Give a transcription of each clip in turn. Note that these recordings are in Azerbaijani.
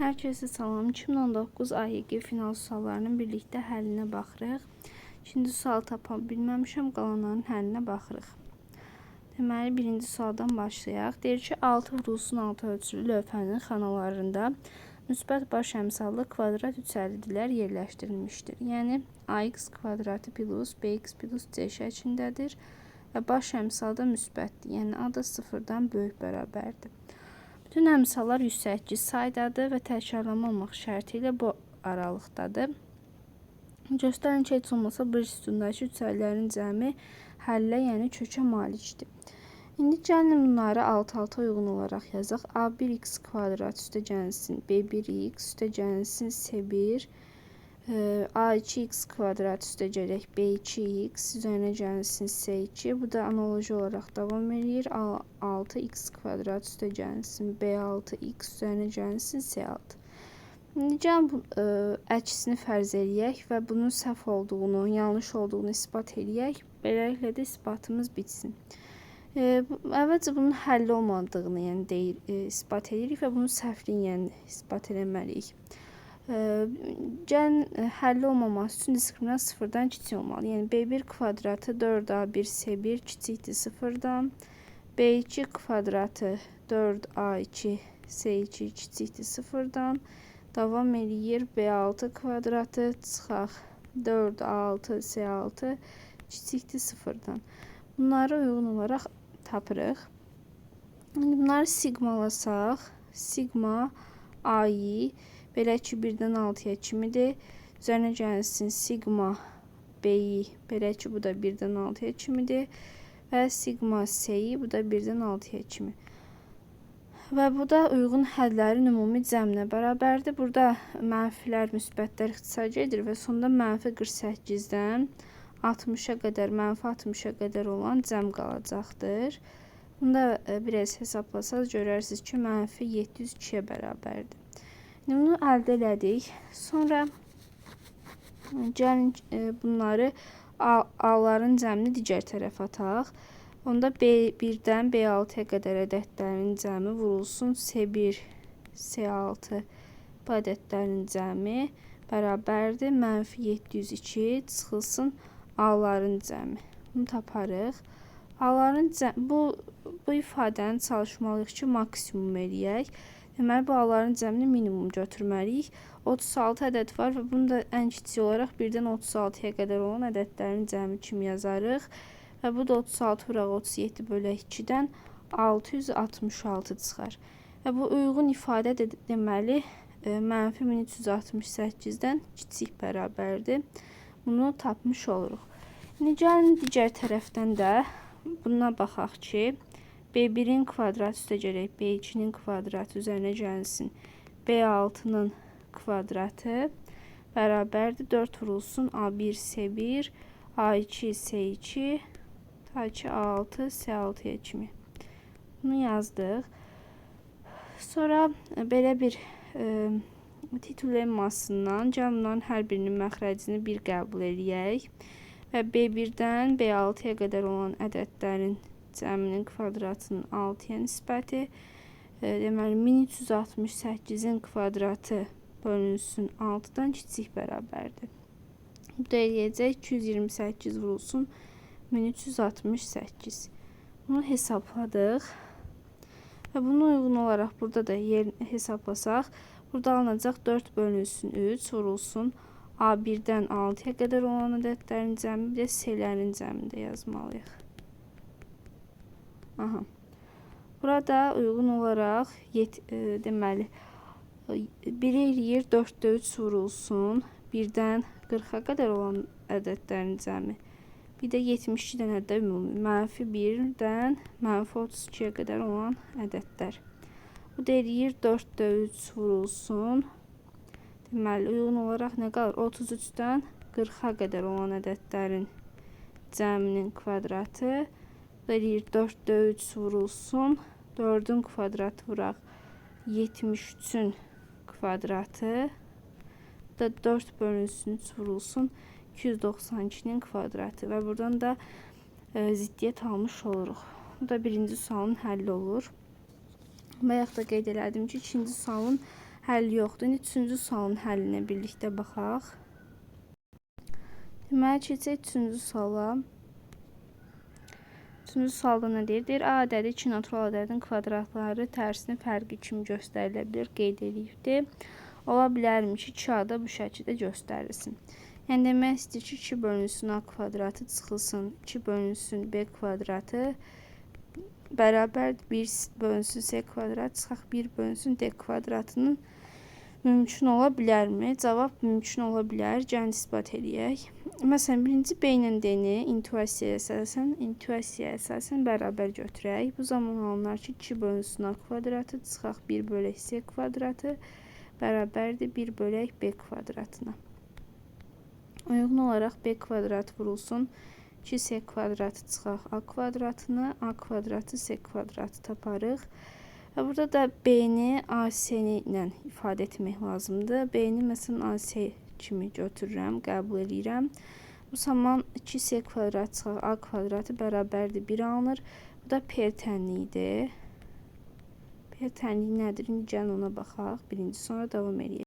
Hər kəsə salam. 2019 AYQ final suallarının birlikdə həllinə baxırıq. İkinci sual tapa bilməmişəm, qalanların həllinə baxırıq. Deməli, birinci sualdan başlayaq. Deyir ki, 6 vurulsun 6 ölçülü lövhənin xanalarında müsbət baş əmsallı kvadrat üçəllilər yerləşdirilmişdir. Yəni, AX kvadratı plus BX plus C şəklindədir və baş əmsalda müsbətdir. Yəni, A da sıfırdan böyük bərabərdir. Bütün əmsallar 108 saydadır və təkrarlama olmaq şərti ilə bu aralıqdadır. Göstərin ki, heç olmasa bir sütundakı üçəllərin cəmi həllə, yəni kökə malikdir. İndi gəlin bunları alt-alta uyğun olaraq yazaq. A1x kvadrat üstə gəlsin B1x üstə gəlsin C1, A2x kvadrat üstə gələk B2x üzərinə gəlsin C2. Bu da analoji olaraq davam edir. A6x kvadrat üstə gəlsin B6x üzərinə gəlsin C6. İndi gəlin əksini fərz eləyək və bunun səhv olduğunu, yanlış olduğunu isbat eləyək. Beləliklə də isbatımız bitsin. Əvvəlcə bunun həlli olmadığını isbat edirik və bunun səhvliyini isbat eləməliyik. Gəlin həlli olmaması üçün diskriminant sıfırdan kiçik olmalı. Yəni B1 kvadratı 4A1C1 kiçikdir sıfırdan. B2 kvadratı 4A2C2 kiçikdir sıfırdan. Davam edir. B6 kvadratı çıxaq 4A6C6 kiçikdir sıfırdan. Bunları uyğun olaraq tapırıq. Bunları sigmalasaq, sigma A'yı belə ki, 1-dən 6-ya kimidir. Üzərinə gəlsin sigma B'yi, belə ki, bu da 1-dən 6-ya kimidir. Və sigma C'yi, bu da 1-dən 6-ya kimi. Və bu da uyğun həllərin ümumi cəminə bərabərdir. Burada mənfilər, müsbətlər ixtisar edir və sonda mənfi 48-dən 60-a qədər, mənfi 60-a qədər olan cəm qalacaqdır. Bunda biraz hesablasaq görərsiniz ki, mənfi 702-yə bərabərdir. Bunu əldə elədik. Sonra gəlin bunları A-ların cəmini digər tərəfə ataq. Onda B1-dən B6-ya qədər ədədlərin cəmi vurulsun C1, C6 bu ədədlərin cəmi bərabərdir. Mənfi 702 çıxılsın A-ların cəmi. Bunu taparıq. A-ların cəmi, bu ifadəni çalışmalıyıq ki, maksimum eləyək. Deməli, bu A-ların cəmini minimum götürməliyik. 36 ədəd var və bunu da ən kiçik olaraq 1-dən 36-ya qədər olan ədədlərin cəmi kimi yazarıq. Və bu da 36 vuraq 37 bölək 2-dən 666 çıxar. Və bu uyğun ifadə də deməli mənfi 1368-dən kiçik bərabərdir. Bunu tapmış oluruq. İndi gəlin digər tərəfdən də buna baxaq ki, B1-in kvadratı üstə gələk B2-nin kvadratı üzərinə gəlsin B6-nın kvadratı bərabərdir 4 vurulsun A1 C1 A2 C2 ta ki A6 C6-ya kimi. Bunu yazdıq. Sonra belə bir titulemmasından gəlin bunların hər birinin məxrəcini 1 qəbul eləyək və B1-dən B6-ya qədər olan ədədlərin cəminin kvadratının 6-ya nisbəti. Deməli, 1368-in kvadratı bölünsün 6-dan kiçik bərabərdir. Bu da eləyəcək 228 vurulsun 1368. Bunu hesabladıq. Və bunu uyğun olaraq burada da hesablasaq, burada alınacaq 4 bölünsün 3 vurulsun A1-dən 6-ya qədər olan ədədlərin cəmi, bir də C-lərin cəmini də yazmalıyıq. Aha. Burada uyğun olaraq deməli 1 eləyir 4-də 3 vurulsun 1-dən 40-a qədər olan ədədlərin cəmi. Bir də 72 dənə də ümumi mənfi 1-dən mənfi 32-yə qədər olan ədədlər. Bu da eləyir 4-də 3 vurulsun. Deməli uyğun olaraq nə qalır? 33-dən 40-a qədər olan ədədlərin cəminin kvadratı. Bu da eləyir 4-də 3 vurulsun. 4-ün kvadratı vuraq 73-ün kvadratı. Bu da 4 bölünsün 3 vurulsun 292-nin kvadratı. Və buradan da ziddiyyət almış oluruq. Bu da birinci sualın həlli olur. Bayaq da qeyd elədim ki, ikinci sualın həll yoxdur. İndi 3-cü sualın həllinə birlikdə baxaq. Deməli, keçək 3-cü suala. 3-cü sualda nə deyir? Deyir, A ədədi 2 natural ədədin kvadratları tərsinin fərqi kimi göstərilə bilir, qeyd edilibdir. Ola bilərmi ki, 2A da bu şəkildə göstərilsin. Yəni, demək istəyir ki, 2 bölünsün A kvadratı çıxılsın 2 bölünsün B kvadratı bərabər 1 bölünsün C kvadrat çıxaq 1 bölünsün D kvadratının mümkün ola bilərmi? Cavab mümkün ola bilər. Gəlin isbat edək. Məsələn, birinci B ilə D-ni intuisiyaya əsasən bərabər götürək. Bu zaman alınar ki, 2 bölünsün A kvadratı çıxaq 1 bölək C kvadratı bərabərdir 1 bölək B kvadratına. Uyğun olaraq B kvadratı vurulsun. 2C kvadratı çıxaq A kvadratını, A kvadratı C kvadratı taparıq. Burada da B-ni AC-ni ilə ifadə etmək lazımdır. B-ni məsələn AC kimi götürürəm, qəbul edirəm. Bu zaman 2C kvadrat çıxaq A kvadratı bərabərdir 1 alınır. Bu da P tənliyidir. P tənliyi nədir? İndi gəlin ona baxaq. Birinci, sonra davam edək.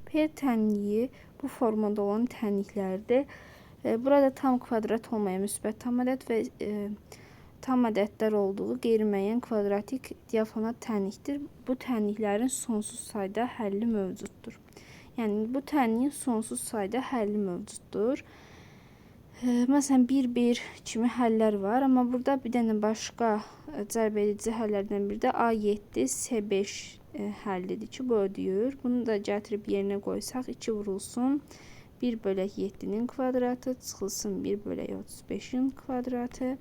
P tənliyi bu formada olan tənliklərdir. Burada tam kvadrat olmayan müsbət tam ədəd və tam ədədlər olduğu qeyri-müəyyən kvadratik diafonat tənlikdir. Bu tənliklərin sonsuz sayda həlli mövcuddur. Yəni, bu tənliyin sonsuz sayda həlli mövcuddur. Məsələn, 1-1 kimi həllər var, amma burada bir dənə başqa cəlb edici həllərdən biri də A7, C5 həllidir ki, bu ödəyir. Bunu da gətirib yerinə qoysaq, 2 vurulsun. 1 bölək 7-nin kvadratı çıxılsın 1 bölək 35-in kvadratı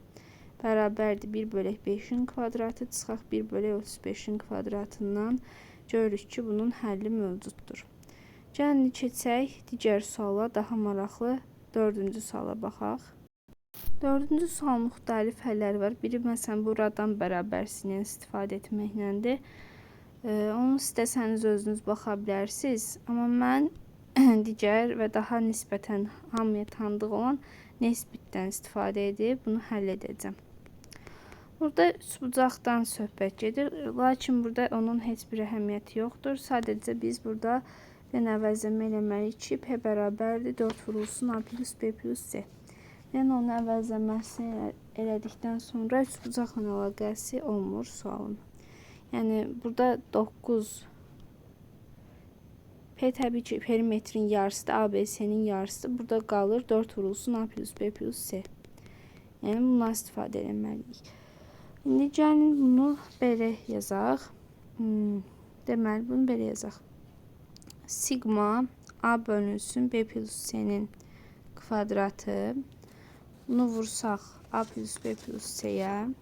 bərabərdir 1 bölək 5-in kvadratı çıxaq 1 bölək 35-in kvadratından görürük ki, bunun həlli mövcuddur. Gəlin keçək digər suala, daha maraqlı 4-cü suala baxaq. 4-cü sual müxtəlif həllər var. Biri məsələn buradan bərabərliyindən istifadə etməklədir. Onu istəsəniz özünüz baxa bilərsiniz. Amma mən digər və daha nisbətən hamıya tanıdıq olan nesbitdən istifadə edib bunu həll edəcəm. Burada üçbucaqdan söhbət gedir, lakin burada onun heç bir əhəmiyyəti yoxdur. Sadəcə biz burada əvəzləmə eləməliyik ki, P bərabərdir 4 vurulsun A plus B plus C. Yəni onun əvəzləməsini elədikdən sonra üçbucaqla əlaqəsi olmur sualın. Yəni burada 9 P təbii ki, perimetrin yarısıdır, ABC-nin yarısıdır. Burada qalır 4 vurulsun A plus B plus C. Yəni, bundan istifadə eləməliyik. İndi gəlin bunu belə yazaq. Deməli, bunu belə yazaq. Sigma A bölünsün B plus C-nin kvadratı. Bunu vursaq A plus B plus C-yə.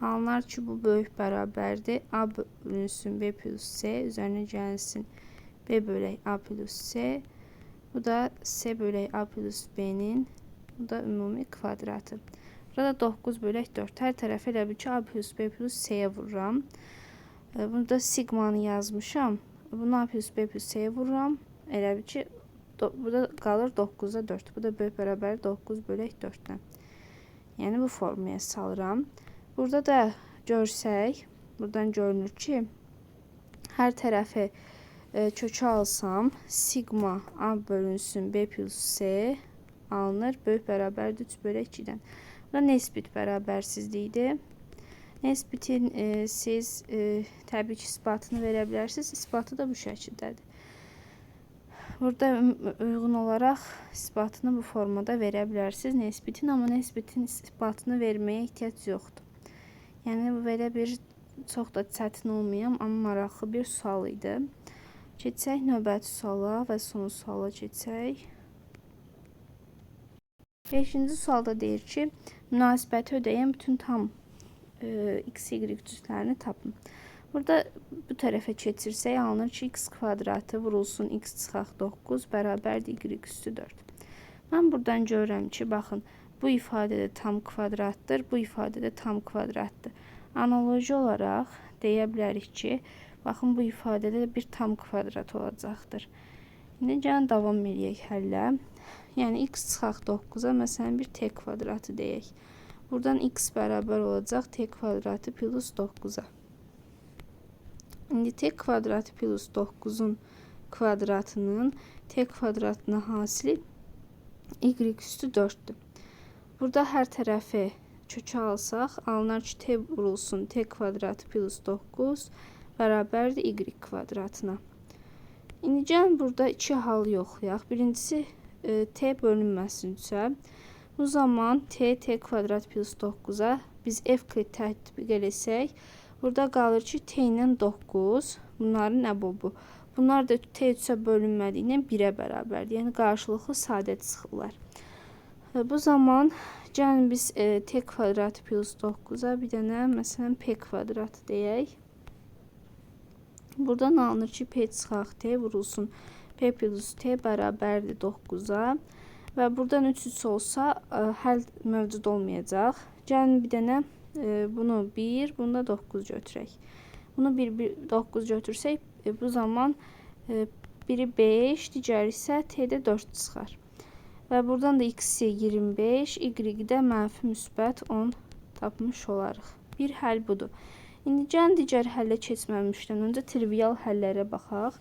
Alınar ki, bu böyük bərabərdir. A bölünsün B plus C. Üzərinə gəlsin B bölək A plus C. Bu da C bölək A plus B-nin. Bu da ümumi kvadratı. Burada 9 bölək 4. Hər tərəf elə bil ki, A plus B plus C-yə vururam. Burada sigmanı yazmışam. Bunu A plus B plus C-yə vururam. Elə bil ki, burada qalır 9'a 4. Bu da böyük bərabər 9 bölək 4-dən. Yəni, bu formaya salıram. Burada da görsək, buradan görünür ki, hər tərəfi kökə alsam, sigma A bölünsün B plus C alınır. Böyük bərabərdir 3 bölək 2-dən. Bu da nesbit bərabərsizlikdir. Nesbitin siz təbii ki, isbatını verə bilərsiniz. İsbatı da bu şəkildədir. Burada uyğun olaraq isbatını bu formada verə bilərsiniz nesbitin, amma nesbitin isbatını verməyə ehtiyac yoxdur. Yəni, belə bir çox da çətin olmayan, amma maraqlı bir sual idi. Keçək növbəti suala və son suala keçək. 5-ci sualda deyir ki, münasibəti ödəyən bütün tam x, y cüzlərini tapın. Burada bu tərəfə keçirsək, alınır ki, x kvadratı vurulsun x çıxaq 9 bərabərdir y üstü 4. Mən buradan görürəm ki, baxın, bu ifadə də tam kvadratdır, bu ifadə də tam kvadratdır. Analoji olaraq deyə bilərik ki, baxın, bu ifadədə bir tam kvadrat olacaqdır. İndi gəlin davam edək həllə. Yəni, x çıxaq 9-a məsələn bir t kvadratı deyək. Buradan x bərabər olacaq t kvadratı plus 9'a. İndi t kvadratı plus 9'un kvadratının t kvadratına hasili y üstü 4'dür. Burada hər tərəfi kökə alsaq, alınar ki t vurulsun t kvadratı plus 9 bərabərdir y kvadratına. İndi gəlin burada iki hal yoxlayaq. Birincisi t bölünməsin. Bu zaman t kvadrat plus 9'a biz f-klit tətbiq etsək, burada qalır ki t ilə 9, bunların əbubu. Bunlar da t 3'ə bölünmədiyindən 1'ə bərabərdir. Yəni qarşılıqlı sadə çıxırlar. Bu zaman gəlin biz t kvadratı plus 9'a bir dənə məsələn p kvadratı deyək. Buradan alınır ki p çıxaq t vurulsun p plus t bərabərdir 9'a. Və buradan 3 olsa həll mövcud olmayacaq. Gəlin bir dənə bunu 1, bunu da 9 götürək. Bunu 9 götürsək bu zaman biri 5, digəri isə t'də 4 çıxar. Və buradan da x-i 25, y-i də mənfi müsbət 10 tapmış olarıq. Bir həll budur. İndi gəlin digər həllə keçməmişdən öncə trivial həllərə baxaq.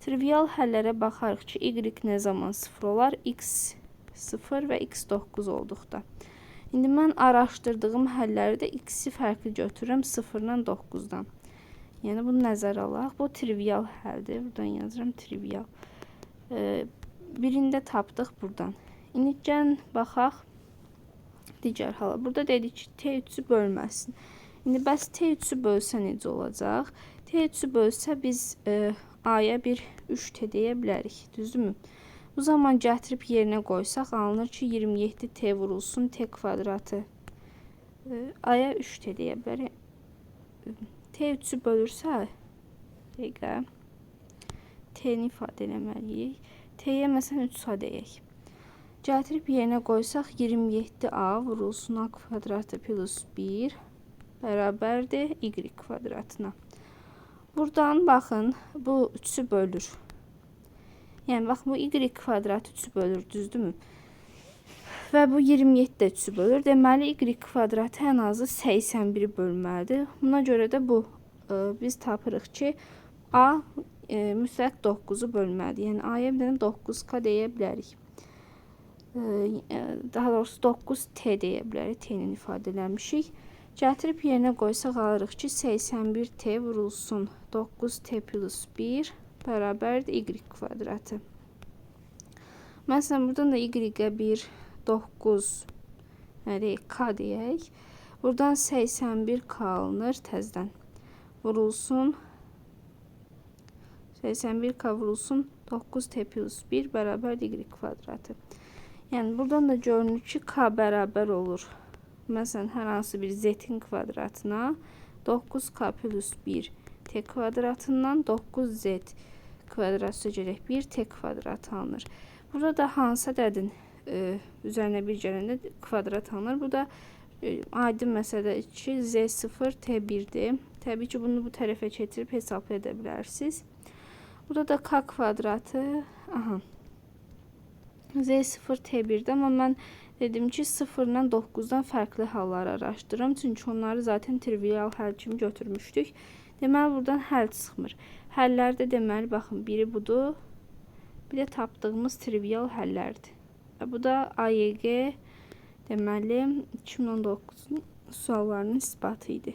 Trivial həllərə baxarıq ki y nə zaman 0 olar? X 0 və x 9 olduqda. İndi mən araşdırdığım həlləri də x-i fərqli götürürəm 0 ilə 9'dan. Yəni bunu nəzərə alaq. Bu trivial həldir. Buradan yazıram trivial. Birində tapdıq buradan. İndi gəlin baxaq digər hala. Burada dedik ki t 3'ü bölməsin. İndi bəs t 3'ü bölsə necə olacaq? T 3'ü bölsə biz a-ya bir 3t deyə bilərik. Düzdürmü? Bu zaman gətirib yerinə qoysaq alınır ki 27 t vurulsun t kvadratı a-ya 3t deyə bilərik. T 3'ü bölürsə dəqiqə t-ni ifadə eləməliyik. T-yə məsələn 3a deyək. Gətirib yerinə qoysaq 27a vurulsun a kvadratı plus 1 bərabərdir y kvadratına. Buradan baxın bu 3'ü bölür. Yəni bax bu y kvadrat 3'ü bölür, düzdürmü? Və bu 27 də 3'ü bölür. Deməli y kvadratı ən azı 81'i bölməlidir. Buna görə də bu biz tapırıq ki a mütləq 9'u bölməlidir. Yəni a-ya bir dənə 9k deyə bilərik. Daha doğrusu 9t deyə bilərik. T ilə ifadələmişik. Gətirib yerinə qoysaq alırıq ki 81t vurulsun 9t plus 1 bərabərdir y kvadratı. Məsələn buradan da y-ə bir 9 k deyək. Buradan 81k alınır təzədən. Vurulsun 81k vurulsun 9t plus 1 bərabərdir y kvadratı. Yəni buradan da görünür ki k bərabər olur. Məsələn hər hansı bir z-in kvadratına 9k plus 1 t kvadratından 9z kvadrat sögərək 1 t kvadrat alınır. Burada da hansı ədədin üzərinə bir gələndə kvadrat alınır. Bu da aydın məsələdə ki z0 t1'dir. Təbii ki bunu bu tərəfə keçirib hesab edə bilərsiniz. Burada da k kvadratı z0 t1'dir, amma mən dedim ki 0 ilə 9'dan fərqli hallar araşdırıram. Çünki onları zaten trivial həll kimi götürmüşdük. Deməli buradan həll çıxmır. Həllər də deməli baxın biri budur. Bir də tapdığımız trivial həllərdir. Bu da AYG deməli 2019 suallarının isbatı idi.